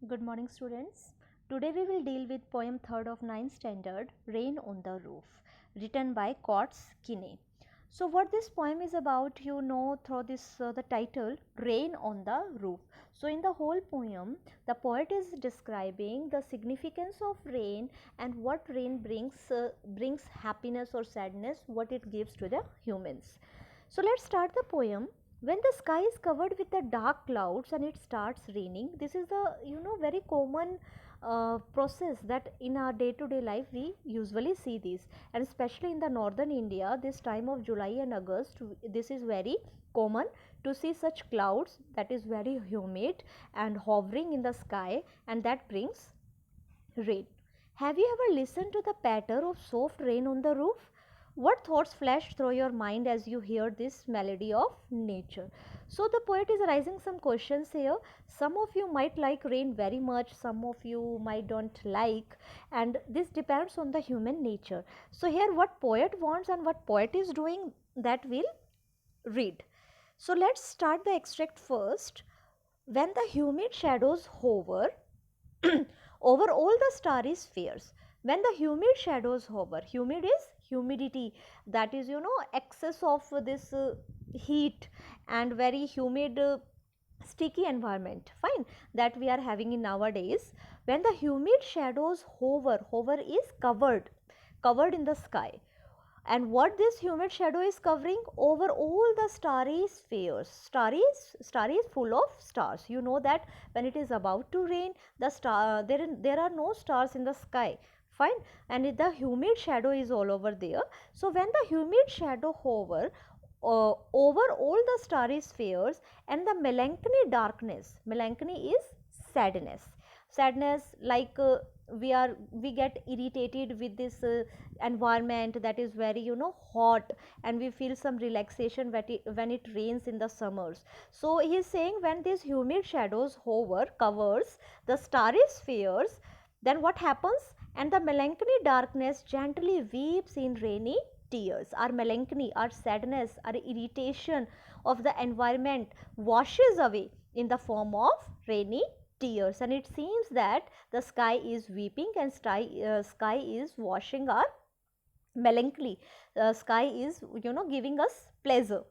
Good morning, students. Today we will deal with poem 3rd of 9th standard, Rain on the Roof, written by Coates Kinney. So what this poem is about, you know through this the title Rain on the Roof. So in the whole poem, the poet is describing the significance of rain and what rain brings happiness or sadness, what it gives to the humans. So let's start the poem. When the sky is covered with the dark clouds and it starts raining, this is the very common process that in our day to day life we usually see this, and especially in the northern India this time of July and August, this is very common to see such clouds that is very humid and hovering in the sky, and that brings rain. Have you ever listened to the patter of soft rain on the roof? What thoughts flash through your mind as you hear this melody of nature? So, the poet is raising some questions here. Some of you might like rain very much, some of you might don't like, and this depends on the human nature. So, here, what poet wants and what poet is doing, that we'll read. So, let's start the extract first. When the humid shadows hover over all the starry spheres, when the humid shadows hover, humid is humidity, that is excess of this heat and very humid sticky environment, fine, that we are having in nowadays. When the humid shadows hover is covered in the sky, and what this humid shadow is covering over all the starry spheres. Starry is full of stars. You know that when it is about to rain, there are no stars in the sky, fine, and the humid shadow is all over there. So when the humid shadow hover over all the starry spheres, and the melancholy is sadness. Sadness, like we get irritated with this environment that is very hot, and we feel some relaxation when it rains in the summers. So he is saying when these humid shadows hover covers the starry spheres, then what happens, and the melancholy darkness gently weeps in rainy tears. Our melancholy, our sadness, our irritation of the environment washes away in the form of rainy tears, and it seems that the sky is weeping and sky is washing our melancholy. Sky is giving us pleasure.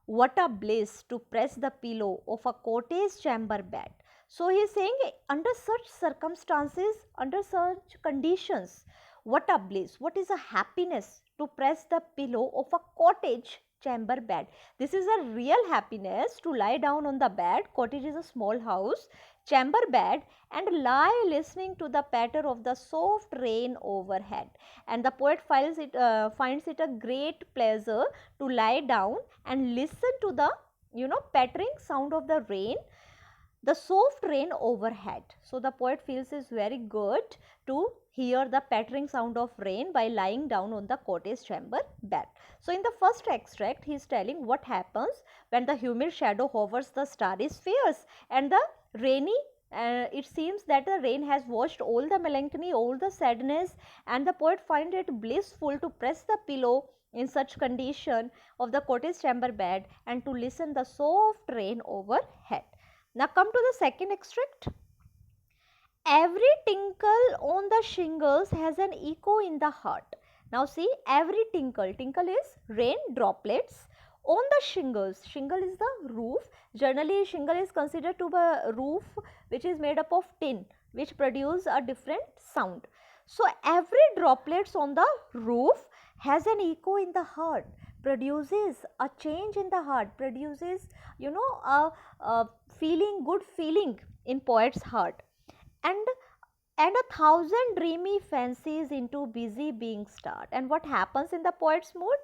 What a bliss to press the pillow of a cottage chamber bed. So he is saying under such circumstances, under such conditions, what a bliss, what is a happiness to press the pillow of a cottage chamber bed. This is a real happiness to lie down on the bed. Cottage is a small house, chamber bed, and lie listening to the patter of the soft rain overhead. And the poet finds it a great pleasure to lie down and listen to the pattering sound of the rain, the soft rain overhead. So the poet feels is very good to hear the pattering sound of rain by lying down on the cottage chamber bed. So in the first extract he is telling what happens when the humid shadow hovers the starry spheres, and the rainy it seems that the rain has washed all the melancholy, all the sadness, and the poet find it blissful to press the pillow in such condition of the cottage chamber bed and to listen the soft rain overhead. Now come to the second extract. Every tinkle on the shingles has an echo in the heart. Now see, every tinkle, tinkle is rain droplets on the shingles. Shingle is the roof. Generally shingle is considered to be a roof which is made up of tin, which produce a different sound. So every droplets on the roof has an echo in the heart, produces a change in the heart, produces a feeling, good feeling in poet's heart, and a thousand dreamy fancies into busy being start. And what happens in the poet's mood?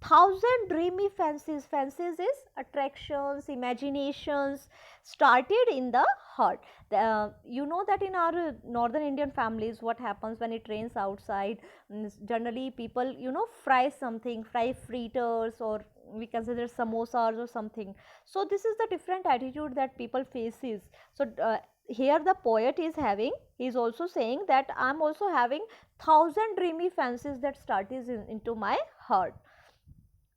Thousand dreamy fancies, fancies is attractions, imaginations started in the heart. You know that in our northern Indian families what happens when it rains outside, generally people fry something, fry fritters, or we consider samosas or something. So this is the different attitude that people faces. So here the poet is having, he is also saying that I am also having thousand dreamy fancies that started into my heart,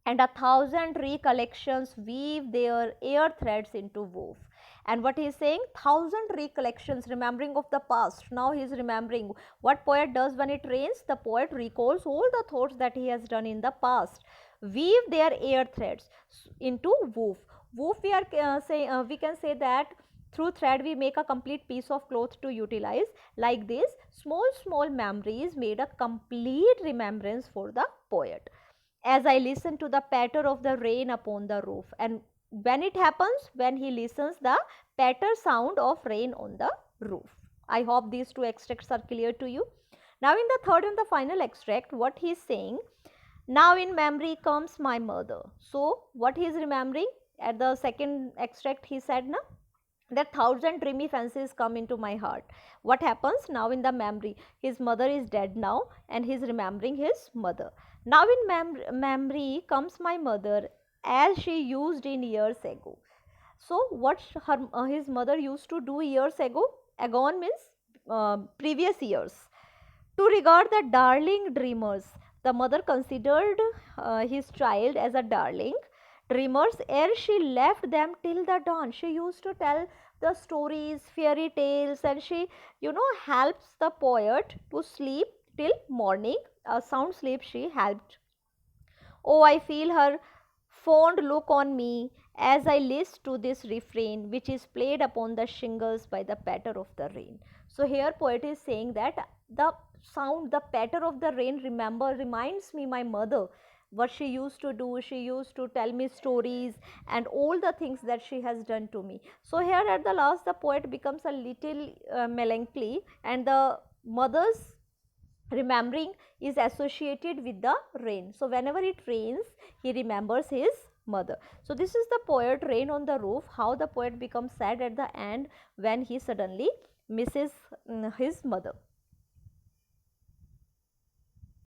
and a thousand recollections weave their air threads into woof. And what he is saying, thousand recollections, remembering of the past. Now he is remembering. What poet does when it rains? The poet recalls all the thoughts that he has done in the past, weave their air threads into woof. Woof, we are we can say that through thread we make a complete piece of cloth to utilize. Like this, small memories made a complete remembrance for the poet. As I listen to the patter of the rain upon the roof, and when it happens, when he listens the patter sound of rain on the roof. I hope these two extracts are clear to you. Now in the third and the final extract, what he is saying, now in memory comes my mother. So what he is remembering, at the second extract he said na, that thousand dreamy fancies come into my heart. What happens now in the memory? His mother is dead now and he is remembering his mother. Now in memory comes my mother as she used in years ago. So what his mother used to do years ago? Agone means previous years. To regard the darling dreamers, the mother considered his child as a darling dreamers ere she left them till the dawn. She used to tell the stories, fairy tales, and she, helps the poet to sleep till morning. A sound sleep she helped. Oh, I feel her fond look on me as I list to this refrain, which is played upon the shingles by the patter of the rain. So here poet is saying that the sound, the patter of the rain reminds me my mother, what she used to do. She used to tell me stories and all the things that she has done to me. So here at the last the poet becomes a little melancholy, and the mother's remembering is associated with the rain. So whenever it rains, he remembers his mother. So this is the poet Rain on the Roof, how the poet becomes sad at the end when he suddenly misses his mother.